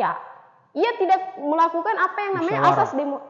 Ya, ia tidak melakukan apa yang namanya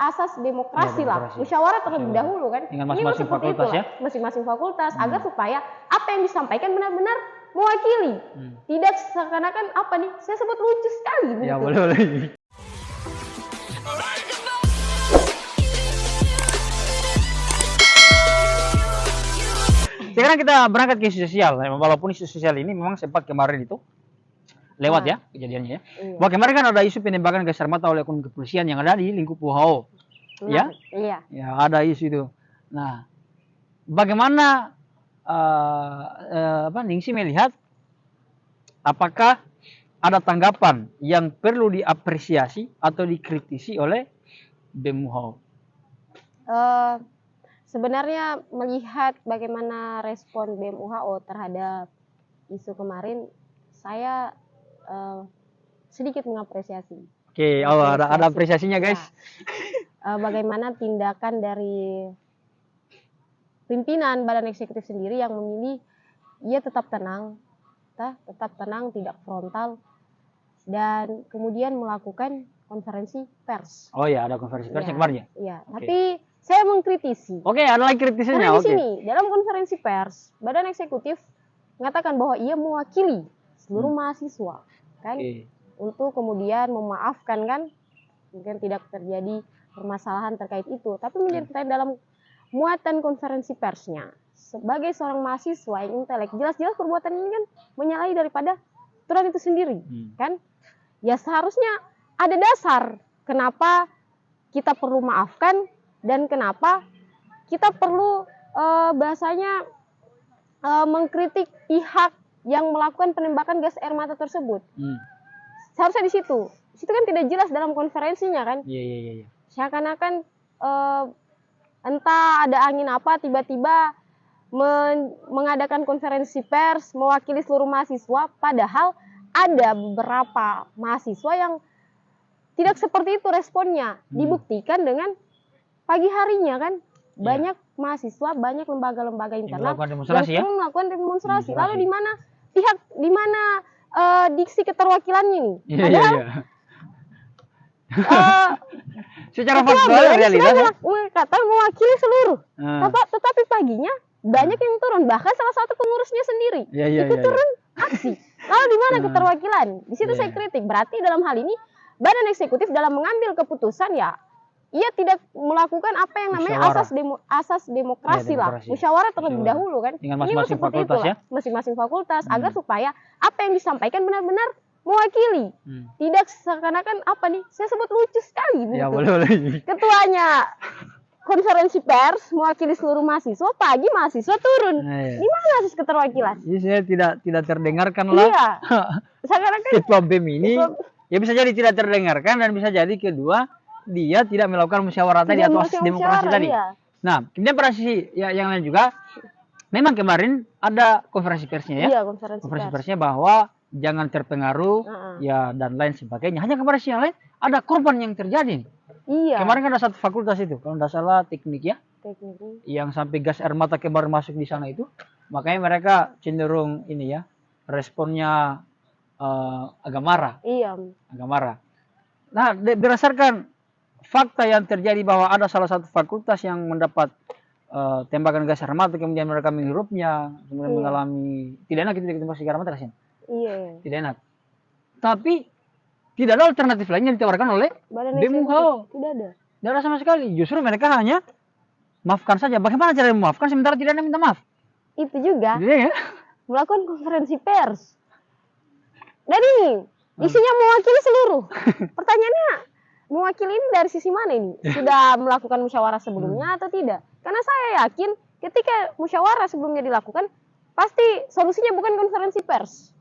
asas demokrasi lah, musyawarah terlebih dahulu kan. Dengan masing-masing fakultas ya, masing-masing fakultas agar supaya apa yang disampaikan benar-benar mewakili, tidak seakan-akan apa nih, saya sebut lucu sekali. Ya boleh. Sekarang kita berangkat ke isu sosial. Walaupun isu sosial ini memang sempat kemarin itu lewat ya kejadiannya ya. Bahwa kemarin kan ada isu penembakan gas air mata oleh oknum kepolisian yang ada di lingkup WHO. Ya? Iya. Ya, ada isu itu. Nah, bagaimana Ningsi melihat apakah ada tanggapan yang perlu diapresiasi atau dikritisi oleh BEM WHO? Sebenarnya melihat bagaimana respon BEM WHO terhadap isu kemarin, saya sedikit mengapresiasi. Oke, ada apresiasinya guys. Ya. Bagaimana tindakan dari pimpinan badan eksekutif sendiri yang memilih ia tetap tenang, tidak frontal, dan kemudian melakukan konferensi pers. Oh ya, ada konferensi pers kemarin ya? Iya, tapi saya mengkritisi. Oke, ada lagi kritisnya. Karena di sini dalam konferensi pers, badan eksekutif mengatakan bahwa ia mewakili seluruh mahasiswa, kan, untuk kemudian memaafkan kan, mungkin tidak terjadi permasalahan terkait itu. Tapi menjadi dalam muatan konferensi persnya, sebagai seorang mahasiswa yang intelek, jelas-jelas perbuatan ini kan menyalahi daripada aturan itu sendiri, kan? Ya seharusnya ada dasar kenapa kita perlu maafkan. Dan kenapa kita perlu bahasanya mengkritik pihak yang melakukan penembakan gas air mata tersebut. Seharusnya di situ kan tidak jelas dalam konferensinya kan. Iya. Seakan-akan entah ada angin apa tiba-tiba mengadakan konferensi pers mewakili seluruh mahasiswa, padahal ada beberapa mahasiswa yang tidak seperti itu responnya. Dibuktikan dengan pagi harinya kan banyak mahasiswa, banyak lembaga-lembaga internal yang melakukan demonstrasi. Lalu di mana diksi keterwakilannya nih? Padahal secara faktual realitasnya kata mewakili seluruh. Tetapi paginya banyak yang turun, bahkan salah satu pengurusnya sendiri ikut turun aksi. Lalu di mana keterwakilan? Di situ saya kritik. Berarti dalam hal ini badan eksekutif dalam mengambil keputusan ya ia tidak melakukan apa yang namanya asas demokrasi lah, musyawarah terlebih dahulu kan. Dengan masing-masing fakultas ya, masing-masing fakultas agar supaya apa yang disampaikan benar-benar mewakili, tidak seakan-akan apa nih, saya sebut lucu sekali. Ya boleh. Ketuanya konferensi pers mewakili seluruh mahasiswa, pagi mahasiswa turun. Di mana asas keterwakilan? Jadi saya tidak terdengarkan lah. Iya. Seakan-akan ketua BEM ini ya bisa jadi tidak terdengarkan dan bisa jadi kedua dia tidak melakukan musyawarah tadi atau asas demokrasi tadi. Nah, kemudian pada sisi yang lain juga, memang kemarin ada konferensi persnya ya. Iya, konferensi persnya bahwa jangan terpengaruh ya dan lain sebagainya. Hanya kepada sisi yang lain ada korban yang terjadi. Iya. Kemarin kan ada satu fakultas itu, kalau tidak salah teknik ya. Teknik. Yang sampai gas air mata kemarin masuk di sana itu, makanya mereka cenderung ini ya, responnya agak marah. Iya. Agak marah. Nah, berdasarkan fakta yang terjadi bahwa ada salah satu fakultas yang mendapat tembakan gas air mata, kemudian mereka menghirupnya, kemudian mengalami tidak enak itu ditembak gas air mata kasih. Iya. Tidak enak. Tapi tidak ada alternatif lain yang ditawarkan oleh BEM WHO. Tidak ada. Tidak ada sama sekali. Justru mereka hanya maafkan saja. Bagaimana cara memaafkan sementara tidak ada minta maaf? Itu juga. Ya? Melakukan konferensi pers. Dan ini isinya mewakili seluruh. Pertanyaannya, mewakili ini dari sisi mana ini? Sudah melakukan musyawarah sebelumnya atau tidak? Karena saya yakin ketika musyawarah sebelumnya dilakukan, pasti solusinya bukan konferensi pers.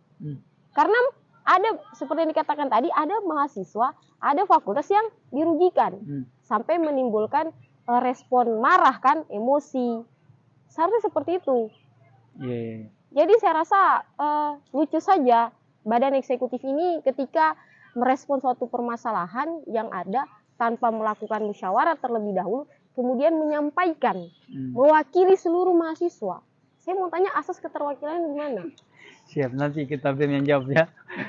Karena ada, seperti yang dikatakan tadi, ada mahasiswa, ada fakultas yang dirugikan. Sampai menimbulkan respon marah kan, emosi. Seharusnya seperti itu. Jadi saya rasa lucu saja badan eksekutif ini ketika merespon suatu permasalahan yang ada tanpa melakukan musyawarah terlebih dahulu, kemudian menyampaikan mewakili seluruh mahasiswa. Saya mau tanya asas keterwakilan di mana? Siap, nanti kita BEM yang jawab ya.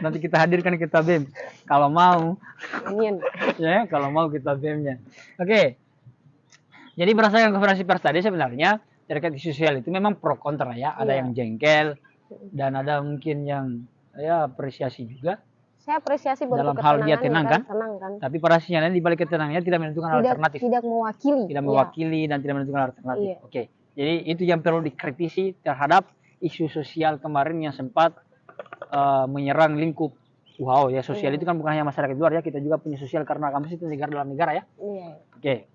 Nanti kita hadirkan kita BEM. Kalau mau. Amin. Ya, kalau mau kita BEM-nya. Oke. Jadi berdasarkan konferensi pers tadi sebenarnya terkait isu sosial itu memang pro kontra ya. Ada yang jengkel dan ada mungkin yang ya apresiasi juga. Saya apresiasi bentuk dalam hal dia tenang kan? Tapi pada sisinya di balik ketenangannya tidak menentukan alternatif. Tidak mewakili. Tidak mewakili dan tidak menentukan alternatif. Oke. Jadi itu yang perlu dikritisi terhadap isu sosial kemarin yang sempat menyerang lingkup WHO ya. Sosial itu kan bukan hanya masyarakat luar ya, kita juga punya sosial karena kampus itu negara dalam negara ya. Oke.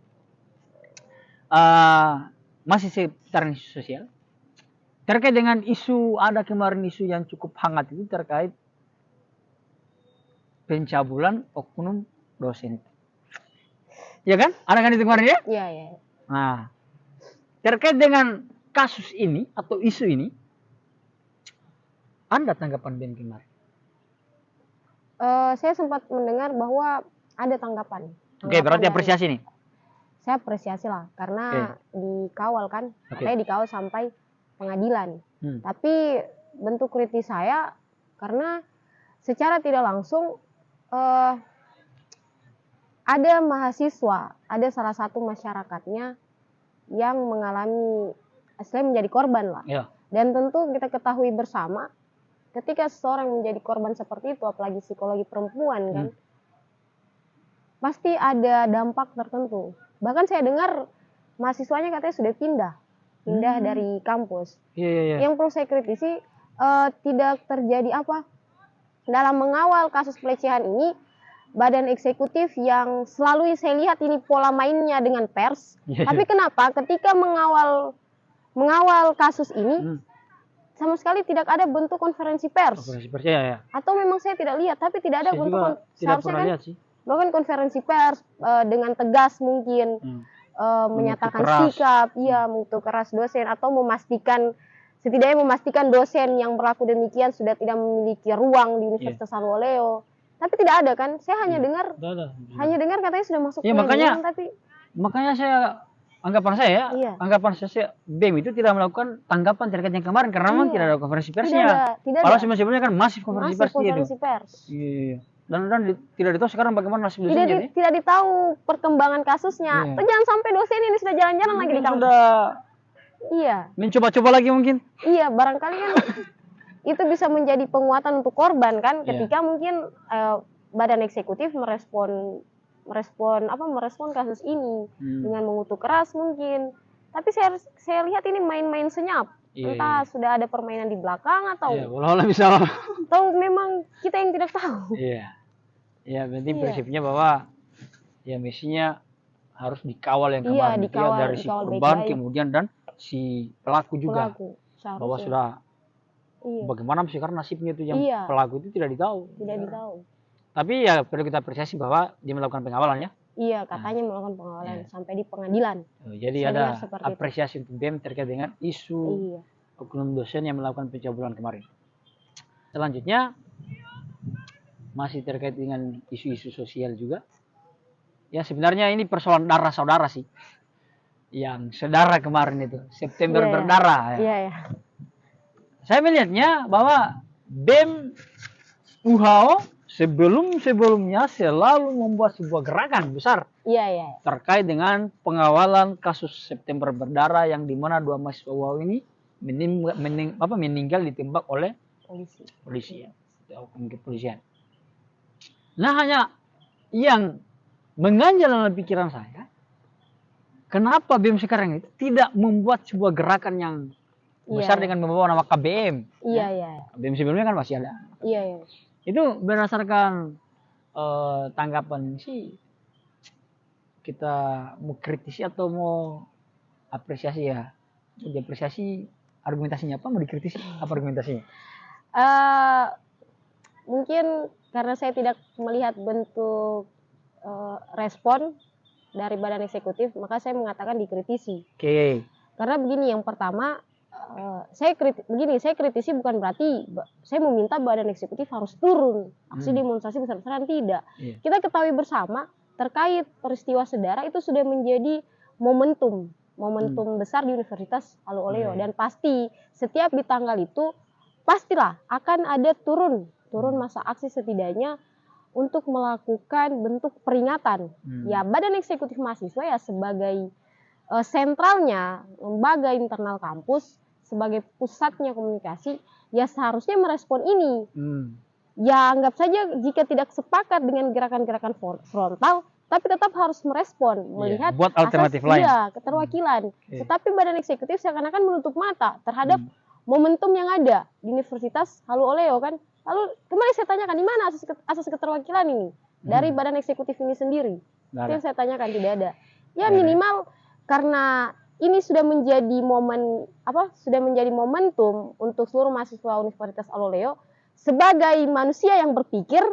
Masih seputar isu sosial. Terkait dengan isu, ada kemarin isu yang cukup hangat itu terkait pencabulan oknum dosen. Ya kan? Ada kan itu kemarin ya? Iya, iya. Nah, terkait dengan kasus ini atau isu ini, Anda tanggapan BEM kemarin? Saya sempat mendengar bahwa ada tanggapan. Oke, berarti apresiasi nih? Saya apresiasi lah, karena dikawal kan, katanya dikawal sampai pengadilan. Tapi bentuk kritis saya, karena secara tidak langsung ada mahasiswa, ada salah satu masyarakatnya yang mengalami, saya menjadi korban lah. Ya. Dan tentu kita ketahui bersama, ketika seseorang menjadi korban seperti itu, apalagi psikologi perempuan kan, pasti ada dampak tertentu. Bahkan saya dengar mahasiswanya katanya sudah pindah dari kampus. Yang perlu saya kritisi, tidak terjadi apa dalam mengawal kasus pelecehan ini. Badan eksekutif yang selalu saya lihat ini pola mainnya dengan pers. Tapi kenapa ketika mengawal kasus ini sama sekali tidak ada bentuk konferensi pers? Atau memang saya tidak lihat, tapi tidak ada bentuk seharusnya kan? Bahkan konferensi pers dengan tegas mungkin menyatakan sikap, mengutuk keras dosen, atau setidaknya memastikan dosen yang berlaku demikian sudah tidak memiliki ruang di Universitas Aluleo. Tapi tidak ada kan? Saya hanya dengar katanya sudah masuk pengadilan, makanya saya anggapan saya BEM itu tidak melakukan tanggapan terkait yang kemarin karena memang tidak ada konferensi persnya. Kalau sebelumnya kan masif konferensi pers. Iya. Dan tidak ditahu sekarang bagaimana nasib dosennya. Tidak ditahu perkembangan kasusnya. Atau jangan sampai dosen ini sudah jalan-jalan lagi di kampus. Mencoba-coba lagi mungkin. Iya, barangkali kan itu bisa menjadi penguatan untuk korban kan, ketika mungkin badan eksekutif merespon kasus ini dengan mengutuk keras mungkin. Tapi saya lihat ini main-main senyap. Entah sudah ada permainan di belakang atau atau memang kita yang tidak tahu. Iya, berarti prinsipnya bahwa ya mestinya harus dikawal yang kemarin dari si korban kemudian dan si pelaku juga. Bahwa sudah bagaimana sih karena nasibnya itu yang pelaku itu tidak ditahu. Tapi ya perlu kita apresiasi bahwa dia melakukan pengawalan ya. Iya, katanya melakukan pengawalan sampai di pengadilan. Jadi ada apresiasi untuk BEM terkait dengan isu oknum dosen yang melakukan pencabulan kemarin. Selanjutnya masih terkait dengan isu-isu sosial juga. Ya sebenarnya ini persoalan darah saudara sih. Yang saudara kemarin itu September berdarah. Saya melihatnya bahwa BEM WHO sebelumnya selalu membuat sebuah gerakan besar terkait dengan pengawalan kasus September berdarah yang dimana 2 mahasiswa WHO ini meninggal ditembak oleh polisi kepolisian. Nah, hanya yang mengganjal dalam pikiran saya, kenapa BEM sekarang itu tidak membuat sebuah gerakan yang besar dengan membawa nama KBM. BEM sebelumnya kan masih ada. Itu berdasarkan tanggapan sih, kita mau kritisi atau mau apresiasi ya? Diapresiasi argumentasinya apa? Mau dikritisi apa argumentasinya? Mungkin karena saya tidak melihat bentuk respon dari badan eksekutif, maka saya mengatakan dikritisi. Karena begini, yang pertama, saya kritisi bukan berarti saya meminta badan eksekutif harus turun aksi demonstrasi besar-besaran, tidak. Kita ketahui bersama terkait peristiwa sedara itu sudah menjadi momentum besar di Universitas Aluleo, dan pasti setiap di tanggal itu pastilah akan ada turun masa aksi setidaknya untuk melakukan bentuk peringatan. Ya, Badan Eksekutif Mahasiswa ya sebagai sentralnya lembaga internal kampus, sebagai pusatnya komunikasi, ya seharusnya merespon ini. Ya anggap saja jika tidak sepakat dengan gerakan-gerakan frontal, tapi tetap harus merespon, melihat buat alternatif lain. Iya, keterwakilan. Tetapi Badan Eksekutif seakan-akan menutup mata terhadap momentum yang ada di Universitas Halu Oleo kan. Lalu kembali saya tanyakan, di mana asas keterwakilan ini dari Badan Eksekutif ini sendiri? Itu yang saya tanyakan, tidak ada. Ya minimal karena ini sudah menjadi momentum untuk seluruh mahasiswa Universitas Halu Oleo. Sebagai manusia yang berpikir,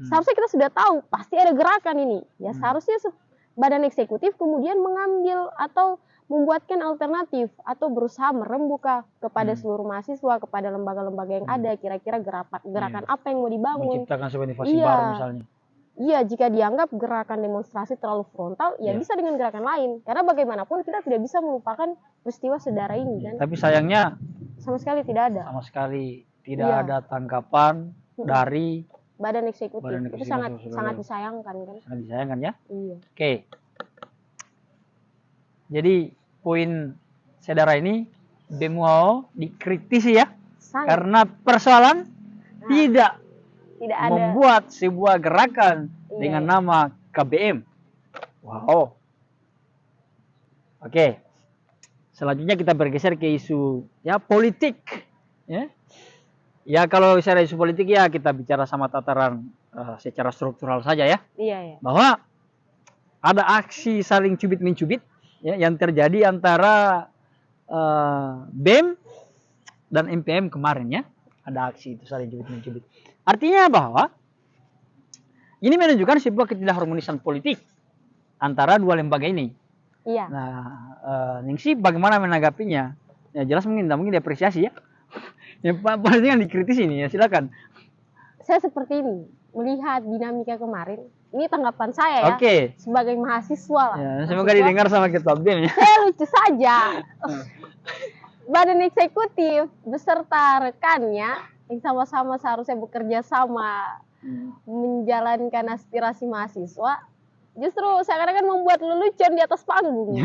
seharusnya kita sudah tahu pasti ada gerakan ini. Ya seharusnya Badan Eksekutif kemudian mengambil atau membuatkan alternatif atau berusaha merembuka kepada seluruh mahasiswa, kepada lembaga-lembaga yang ada, kira-kira gerakan apa yang mau dibangun. Menciptakan sebuah inovasi baru misalnya. Iya, jika dianggap gerakan demonstrasi terlalu frontal, ya bisa dengan gerakan lain. Karena bagaimanapun kita tidak bisa melupakan peristiwa sejarah ini kan. Tapi sayangnya sama sekali tidak ada. Sama sekali tidak ada tangkapan dari Badan Eksekutif. Itu sangat disayangkan kan. Sangat disayangkan ya. Iya. Oke. Jadi poin saudara ini BEM-UAO dikritisi ya. Karena persoalan tidak ada membuat sebuah gerakan dengan nama KBM. Wow. Oke. Selanjutnya kita bergeser ke isu ya politik. Ya kalau secara isu politik ya kita bicara sama tataran secara struktural saja ya. Iya. Bahwa ada aksi saling cubit-mencubit ya, yang terjadi antara BEM dan MPM kemarin ya. Ada aksi itu saling cubit-mencubit. Artinya bahwa ini menunjukkan sebuah ketidakharmonisan politik antara dua lembaga ini. Iya. Nah, Ningsi bagaimana menanggapinya? Ya jelas mungkin diapresiasi ya. Ya paling kan dikritisi ini ya, silakan. Saya seperti ini melihat dinamika kemarin. Ini tanggapan saya ya, sebagai mahasiswa lah. Ya, semoga didengar sama ketua BEM ya. Saya lucu saja. Badan Eksekutif beserta rekannya yang sama-sama seharusnya bekerja sama menjalankan aspirasi mahasiswa, justru seakan-akan membuat lelucon di atas panggung.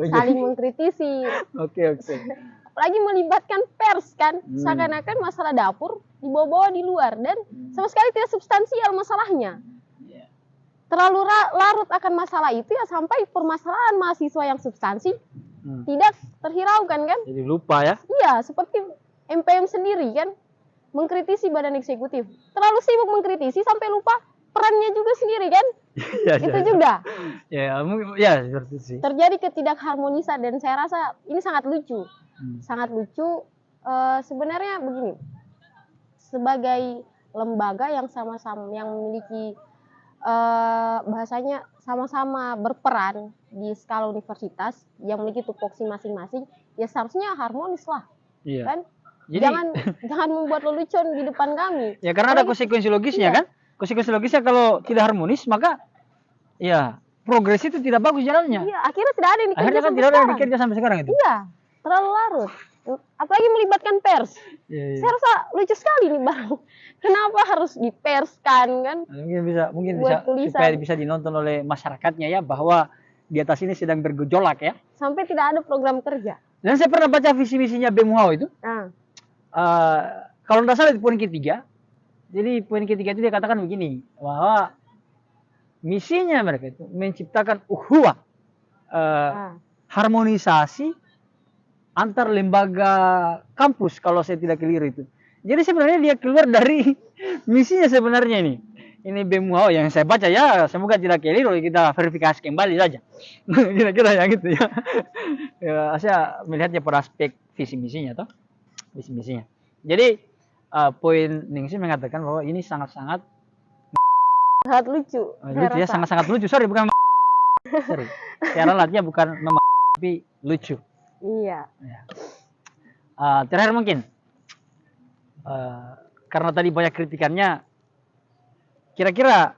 Saling mengkritisi. Oke. Apalagi melibatkan pers kan, seakan-akan masalah dapur dibawa-bawa di luar dan sama sekali tidak substansial masalahnya. Terlalu larut akan masalah itu ya sampai permasalahan mahasiswa yang substansi tidak terhiraukan kan. Jadi lupa ya. Iya, seperti MPM sendiri kan mengkritisi Badan Eksekutif. Terlalu sibuk mengkritisi sampai lupa perannya juga sendiri kan. Itu juga. Ya, seperti itu sih. Terjadi ketidakharmonisan dan saya rasa ini sangat lucu. Sangat lucu. Sebenarnya begini. Sebagai lembaga yang sama-sama yang memiliki bahasanya sama-sama berperan di skala universitas yang memiliki tupoksi masing-masing, ya seharusnya harmonis lah. Kan? Jadi, jangan membuat lelucon di depan kami. Ya karena ada konsekuensi logisnya kan? Konsekuensi logisnya kalau tidak harmonis maka ya progres itu tidak bagus jalannya. Iya, akhirnya tidak ada yang dikerja akhirnya kan tidak ada yang dikerja sampai sekarang itu. Iya, terlalu larut. Apalagi melibatkan pers. Saya rasa lucu sekali nih Bang. Kenapa harus diperskan kan? Mungkin bisa supaya bisa dinonton oleh masyarakatnya ya bahwa di atas ini sedang bergejolak ya. Sampai tidak ada program kerja. Dan saya pernah baca visi misinya BEM-UAO itu. Kalau tidak salah di poin ketiga. Jadi poin ketiga itu dia katakan begini, bahwa misinya mereka itu menciptakan ukhuwah, harmonisasi antar lembaga kampus kalau saya tidak keliru itu. Jadi sebenarnya dia keluar dari misinya sebenarnya ini. Ini BEM-UAO yang saya baca ya, semoga tidak keliru, kita verifikasi kembali saja. Kira-kira ya gitu ya. Saya melihatnya pada aspek visi misinya toh. Visi misinya. Jadi poin Ningsi mengatakan bahwa ini sangat-sangat lucu. Lucu ya, sangat-sangat lucu. Sorry, bukan sorry. Saya ralatnya bukan tapi lucu. Iya. Terakhir mungkin karena tadi banyak kritikannya, kira-kira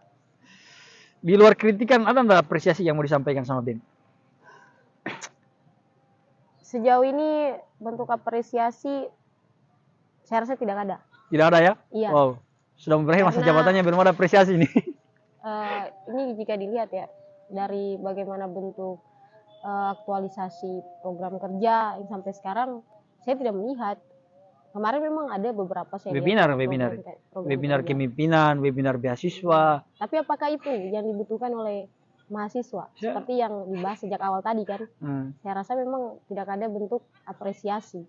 di luar kritikan ada nggak apresiasi yang mau disampaikan sama BEM? Sejauh ini bentuk apresiasi Saya rasa tidak ada. Tidak ada ya? Iya. Wow. Sudah berakhir masa jabatannya, belum ada apresiasi ini. Ini jika dilihat ya dari bagaimana bentuk aktualisasi program kerja yang sampai sekarang saya tidak melihat. Kemarin memang ada beberapa saya webinar program kepemimpinan, webinar beasiswa. Tapi apakah itu yang dibutuhkan oleh mahasiswa? Seperti yang dibahas sejak awal tadi kan. Saya rasa memang tidak ada bentuk apresiasi.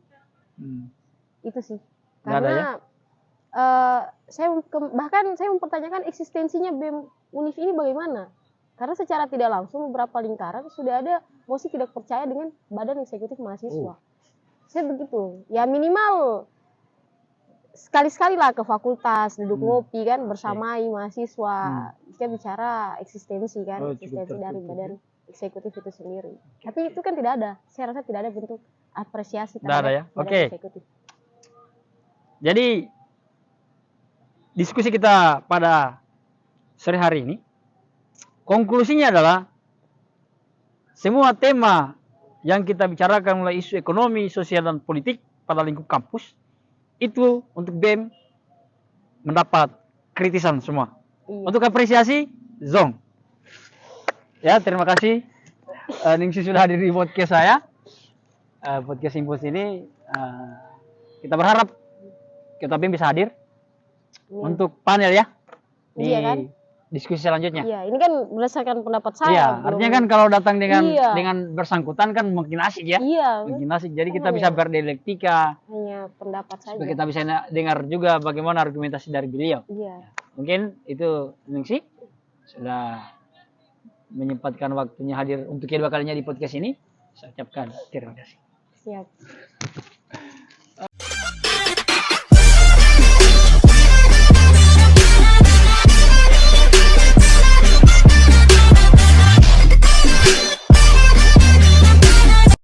Itu sih. Karena bahkan saya mempertanyakan eksistensinya BEM Univ ini bagaimana. Karena secara tidak langsung beberapa lingkaran sudah ada mosi tidak percaya dengan badan eksekutif mahasiswa. Saya begitu. Ya minimal sekali-sekali lah ke fakultas, duduk ngopi kan, bersamai mahasiswa. Kita bicara eksistensi kan, eksistensi dari badan eksekutif itu sendiri. Tapi itu kan tidak ada. Saya rasa tidak ada bentuk apresiasi terhadap badan eksekutif. Jadi diskusi kita pada sore hari ini, konklusinya adalah semua tema yang kita bicarakan mulai isu ekonomi, sosial, dan politik pada lingkup kampus, itu untuk BEM mendapat kritisan semua. Untuk apresiasi, zong. Ya, terima kasih. Ningsi sudah hadir di podcast saya. Podcast Impulse ini, kita berharap kita BEM bisa hadir untuk panel ya. Di diskusi selanjutnya. Iya, ini kan berdasarkan pendapat saya. Iya, artinya kan kalau datang dengan bersangkutan kan makin asik ya. Iya. Makin asik. Jadi kita bisa berdialektika. Hanya pendapat saja. Supaya kita bisa dengar juga bagaimana argumentasi dari beliau. Iya. Mungkin itu Ningsi sudah menyempatkan waktunya hadir untuk kedua kalinya di podcast ini. Saya ucapkan terima kasih. Siap.